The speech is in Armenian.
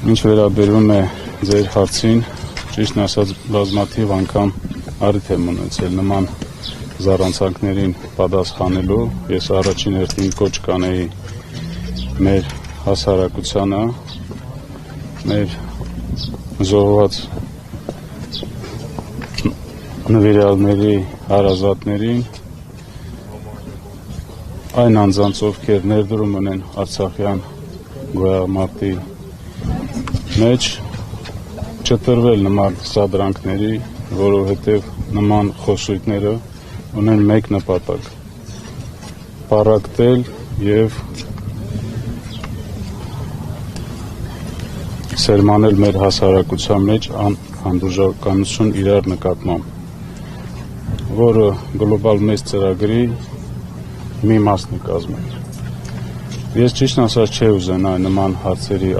Ինչ վերաբերում է ձեր հարցին, ճիշտն ասած բազմաթիվ անգամ առիթ եմ ունեցել նման զառանցանքներին պատասխանելու, ես առաջին հերթին կոչ կանեի մեր հասարակությանը, մեր զոհված նվիրյալների հարազատներին, այն անձանց, ովքեր ներդրում ունեն արցախյան գոյամարտի մեջ, չտրվել նման սադրանքների, որովհետև նման խոսույթները ունեն մեկ նպատակ՝ պառակտել և սերմանել մեր հասարակության մեջ անհանդուրժականություն իրար նկատմամբ, որը գլոբալ մեծ ծրագրի մի մասն է կազմել։ Ես ճիշտն ասած չէի ուզենա նման հարցերի